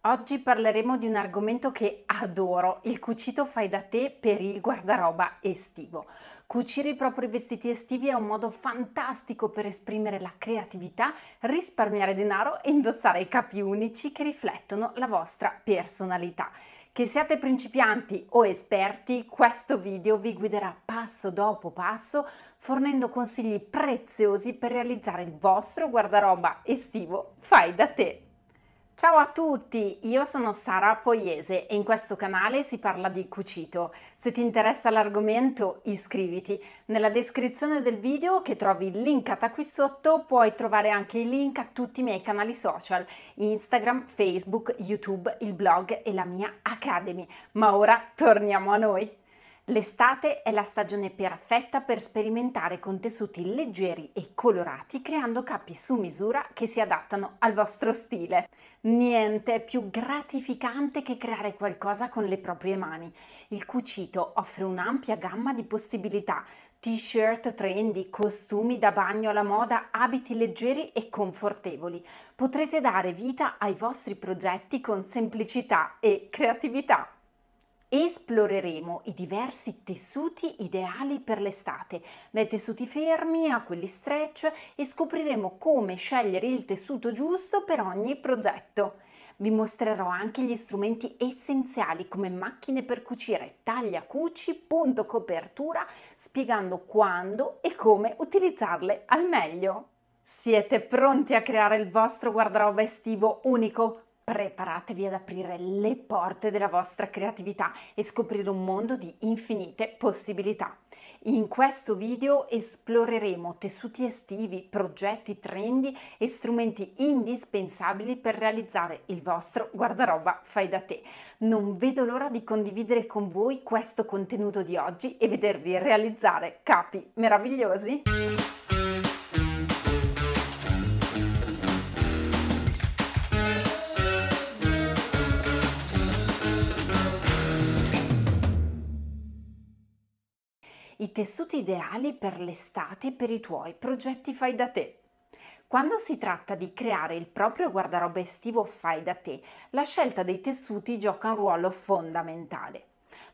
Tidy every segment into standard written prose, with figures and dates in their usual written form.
Oggi parleremo di un argomento che adoro, il cucito fai da te per il guardaroba estivo. Cucire i propri vestiti estivi è un modo fantastico per esprimere la creatività, risparmiare denaro e indossare i capi unici che riflettono la vostra personalità. Che siate principianti o esperti, questo video vi guiderà passo dopo passo, fornendo consigli preziosi per realizzare il vostro guardaroba estivo fai da te. Ciao a tutti, io sono Sara Poiese e in questo canale si parla di cucito. Se ti interessa l'argomento, iscriviti. Nella descrizione del video, che trovi linkata qui sotto, puoi trovare anche i link a tutti i miei canali social: Instagram, Facebook, YouTube, il blog e la mia Academy. Ma ora torniamo a noi. L'estate è la stagione perfetta per sperimentare con tessuti leggeri e colorati, creando capi su misura che si adattano al vostro stile. Niente è più gratificante che creare qualcosa con le proprie mani. Il cucito offre un'ampia gamma di possibilità: t-shirt trendy, costumi da bagno alla moda, abiti leggeri e confortevoli. Potrete dare vita ai vostri progetti con semplicità e creatività. Esploreremo i diversi tessuti ideali per l'estate, dai tessuti fermi a quelli stretch, e scopriremo come scegliere il tessuto giusto per ogni progetto. Vi mostrerò anche gli strumenti essenziali come macchine per cucire, tagliacuci, punto copertura, spiegando quando e come utilizzarle al meglio. Siete pronti a creare il vostro guardaroba estivo unico? Preparatevi ad aprire le porte della vostra creatività e scoprire un mondo di infinite possibilità. In questo video esploreremo tessuti estivi, progetti trendy e strumenti indispensabili per realizzare il vostro guardaroba fai da te. Non vedo l'ora di condividere con voi questo contenuto di oggi e vedervi realizzare capi meravigliosi. I tessuti ideali per l'estate e per i tuoi progetti fai da te. Quando si tratta di creare il proprio guardaroba estivo fai da te, la scelta dei tessuti gioca un ruolo fondamentale.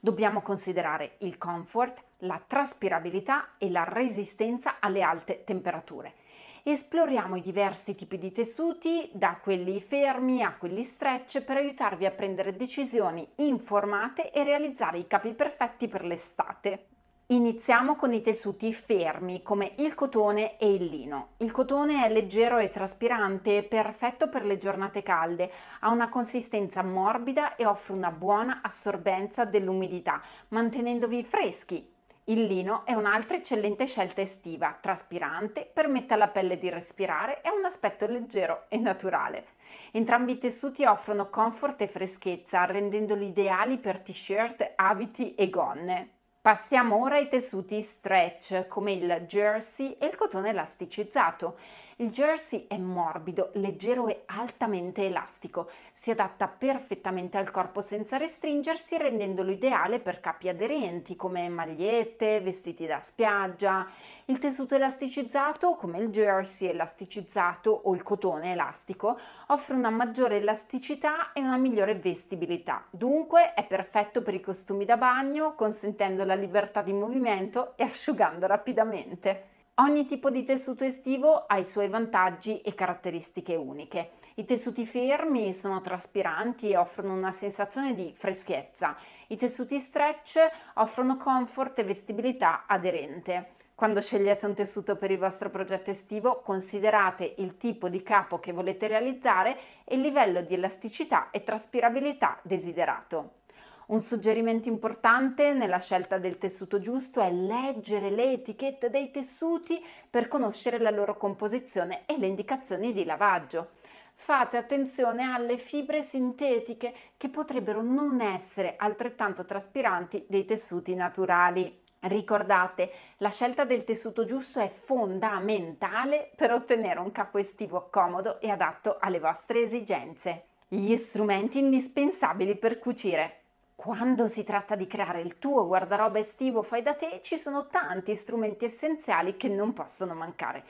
Dobbiamo considerare il comfort, la traspirabilità e la resistenza alle alte temperature. Esploriamo i diversi tipi di tessuti, da quelli fermi a quelli stretch, per aiutarvi a prendere decisioni informate e realizzare i capi perfetti per l'estate. Iniziamo con i tessuti fermi, come il cotone e il lino. Il cotone è leggero e traspirante, perfetto per le giornate calde, ha una consistenza morbida e offre una buona assorbenza dell'umidità, mantenendovi freschi. Il lino è un'altra eccellente scelta estiva, traspirante, permette alla pelle di respirare e ha un aspetto leggero e naturale. Entrambi i tessuti offrono comfort e freschezza, rendendoli ideali per t-shirt, abiti e gonne. Passiamo ora ai tessuti stretch, come il jersey e il cotone elasticizzato. Il jersey è morbido, leggero e altamente elastico. Si adatta perfettamente al corpo senza restringersi, rendendolo ideale per capi aderenti come magliette, vestiti da spiaggia. Il tessuto elasticizzato, come il jersey elasticizzato o il cotone elastico, offre una maggiore elasticità e una migliore vestibilità. Dunque è perfetto per i costumi da bagno, consentendo la libertà di movimento e asciugando rapidamente. Ogni tipo di tessuto estivo ha i suoi vantaggi e caratteristiche uniche. I tessuti fermi sono traspiranti e offrono una sensazione di freschezza. I tessuti stretch offrono comfort e vestibilità aderente. Quando scegliete un tessuto per il vostro progetto estivo, considerate il tipo di capo che volete realizzare e il livello di elasticità e traspirabilità desiderato. Un suggerimento importante nella scelta del tessuto giusto è leggere le etichette dei tessuti per conoscere la loro composizione e le indicazioni di lavaggio. Fate attenzione alle fibre sintetiche, che potrebbero non essere altrettanto traspiranti dei tessuti naturali. Ricordate, la scelta del tessuto giusto è fondamentale per ottenere un capo estivo comodo e adatto alle vostre esigenze. Gli strumenti indispensabili per cucire. Quando si tratta di creare il tuo guardaroba estivo fai da te, ci sono tanti strumenti essenziali che non possono mancare.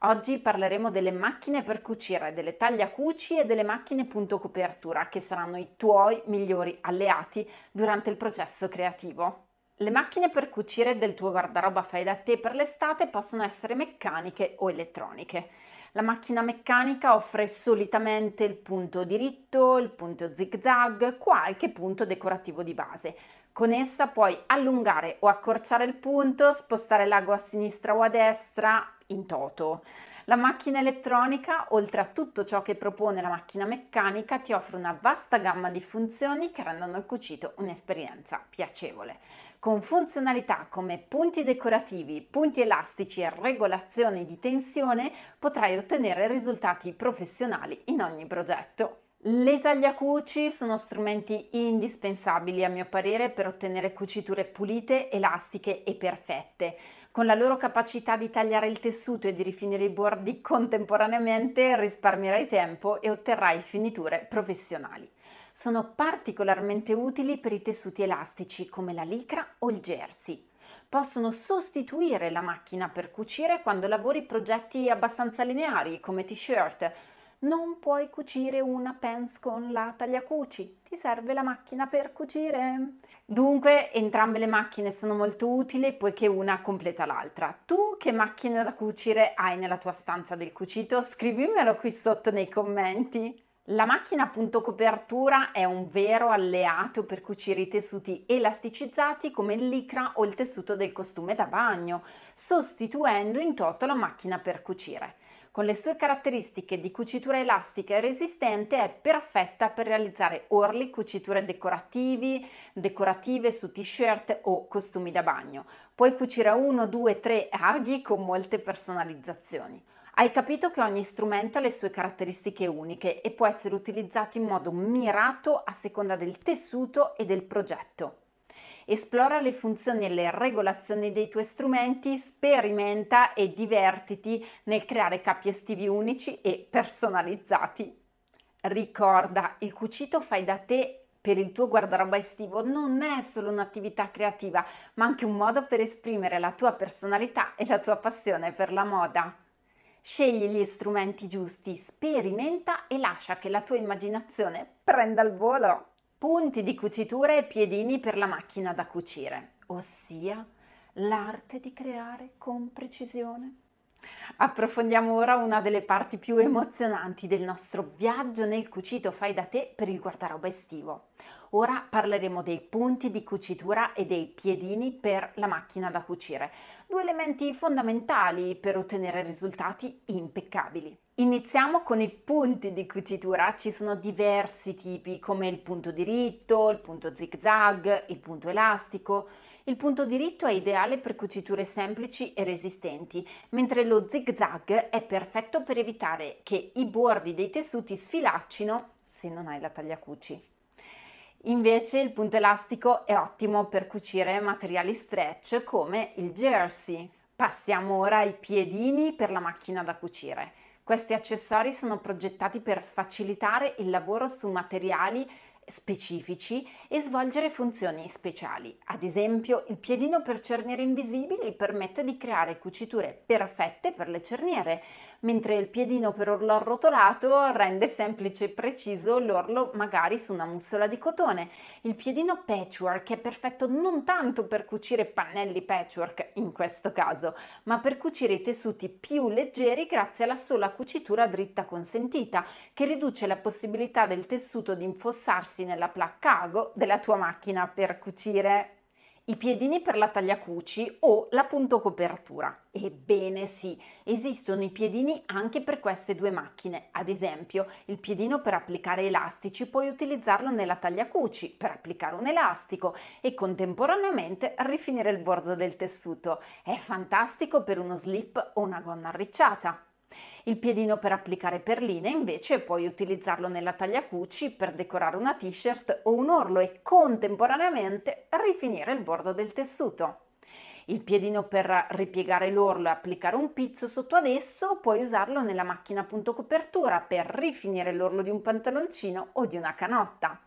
Oggi parleremo delle macchine per cucire, delle tagliacuci e delle macchine punto copertura, che saranno i tuoi migliori alleati durante il processo creativo. Le macchine per cucire del tuo guardaroba fai da te per l'estate possono essere meccaniche o elettroniche. La macchina meccanica offre solitamente il punto diritto, il punto zig-zag, qualche punto decorativo di base. Con essa puoi allungare o accorciare il punto, spostare l'ago a sinistra o a destra, in toto. La macchina elettronica, oltre a tutto ciò che propone la macchina meccanica, ti offre una vasta gamma di funzioni che rendono il cucito un'esperienza piacevole. Con funzionalità come punti decorativi, punti elastici e regolazioni di tensione, potrai ottenere risultati professionali in ogni progetto. Le tagliacuci sono strumenti indispensabili a mio parere per ottenere cuciture pulite, elastiche e perfette. Con la loro capacità di tagliare il tessuto e di rifinire i bordi contemporaneamente risparmierai tempo e otterrai finiture professionali. Sono particolarmente utili per i tessuti elastici come la licra o il jersey. Possono sostituire la macchina per cucire quando lavori progetti abbastanza lineari come t-shirt. Non puoi cucire una pants con la tagliacuci, ti serve la macchina per cucire. Dunque, entrambe le macchine sono molto utili poiché una completa l'altra. Tu che macchina da cucire hai nella tua stanza del cucito? Scrivimelo qui sotto nei commenti. La macchina a punto copertura è un vero alleato per cucire i tessuti elasticizzati come il licra o il tessuto del costume da bagno, sostituendo in toto la macchina per cucire. Con le sue caratteristiche di cucitura elastica e resistente è perfetta per realizzare orli, cuciture decorative su t-shirt o costumi da bagno. Puoi cucire a 1, 2, 3 aghi con molte personalizzazioni. Hai capito che ogni strumento ha le sue caratteristiche uniche e può essere utilizzato in modo mirato a seconda del tessuto e del progetto. Esplora le funzioni e le regolazioni dei tuoi strumenti, sperimenta e divertiti nel creare capi estivi unici e personalizzati. Ricorda, il cucito fai da te per il tuo guardaroba estivo non è solo un'attività creativa, ma anche un modo per esprimere la tua personalità e la tua passione per la moda. Scegli gli strumenti giusti, sperimenta e lascia che la tua immaginazione prenda il volo. Punti di cucitura e piedini per la macchina da cucire, ossia l'arte di creare con precisione. Approfondiamo ora una delle parti più emozionanti del nostro viaggio nel cucito fai da te per il guardaroba estivo. Ora parleremo dei punti di cucitura e dei piedini per la macchina da cucire, due elementi fondamentali per ottenere risultati impeccabili. Iniziamo con i punti di cucitura. Ci sono diversi tipi come il punto diritto, il punto zig-zag, il punto elastico. Il punto diritto è ideale per cuciture semplici e resistenti, mentre lo zig-zag è perfetto per evitare che i bordi dei tessuti sfilaccino se non hai la tagliacuci. Invece il punto elastico è ottimo per cucire materiali stretch come il jersey. Passiamo ora ai piedini per la macchina da cucire. Questi accessori sono progettati per facilitare il lavoro su materiali specifici e svolgere funzioni speciali. Ad esempio, il piedino per cerniere invisibili permette di creare cuciture perfette per le cerniere, mentre il piedino per orlo arrotolato rende semplice e preciso l'orlo magari su una mussola di cotone. Il piedino patchwork è perfetto non tanto per cucire pannelli patchwork in questo caso, ma per cucire i tessuti più leggeri grazie alla sola cucitura dritta consentita, che riduce la possibilità del tessuto di infossarsi nella placca ago della tua macchina per cucire. I piedini per la tagliacuci o la punto copertura. Ebbene sì, esistono i piedini anche per queste due macchine. Ad esempio, il piedino per applicare elastici puoi utilizzarlo nella tagliacuci per applicare un elastico e contemporaneamente rifinire il bordo del tessuto. È fantastico per uno slip o una gonna arricciata. Il piedino per applicare perline invece puoi utilizzarlo nella tagliacuci per decorare una t-shirt o un orlo e contemporaneamente rifinire il bordo del tessuto. Il piedino per ripiegare l'orlo e applicare un pizzo sotto ad esso puoi usarlo nella macchina a punto copertura per rifinire l'orlo di un pantaloncino o di una canotta.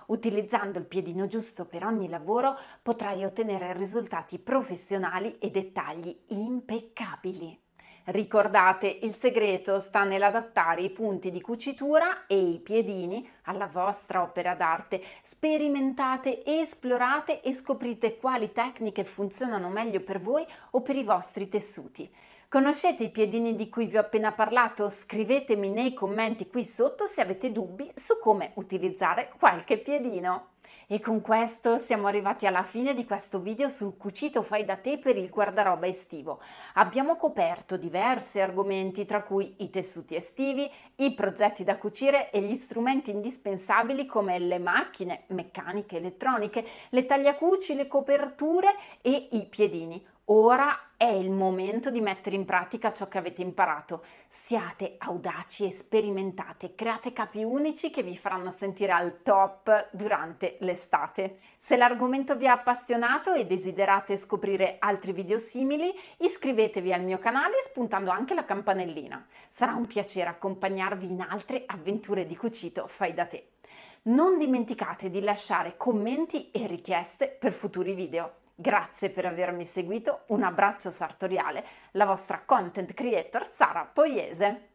Utilizzando il piedino giusto per ogni lavoro potrai ottenere risultati professionali e dettagli impeccabili. Ricordate, il segreto sta nell'adattare i punti di cucitura e i piedini alla vostra opera d'arte. Sperimentate, esplorate e scoprite quali tecniche funzionano meglio per voi o per i vostri tessuti. Conoscete i piedini di cui vi ho appena parlato? Scrivetemi nei commenti qui sotto se avete dubbi su come utilizzare qualche piedino. E con questo siamo arrivati alla fine di questo video sul cucito fai da te per il guardaroba estivo. Abbiamo coperto diversi argomenti, tra cui i tessuti estivi, i progetti da cucire e gli strumenti indispensabili come le macchine meccaniche, elettroniche, le tagliacuci, le coperture e i piedini. Ora è il momento di mettere in pratica ciò che avete imparato. Siate audaci e sperimentate, create capi unici che vi faranno sentire al top durante l'estate. Se l'argomento vi ha appassionato e desiderate scoprire altri video simili, iscrivetevi al mio canale spuntando anche la campanellina. Sarà un piacere accompagnarvi in altre avventure di cucito fai da te. Non dimenticate di lasciare commenti e richieste per futuri video. Grazie per avermi seguito, un abbraccio sartoriale, la vostra content creator Sara Poiese.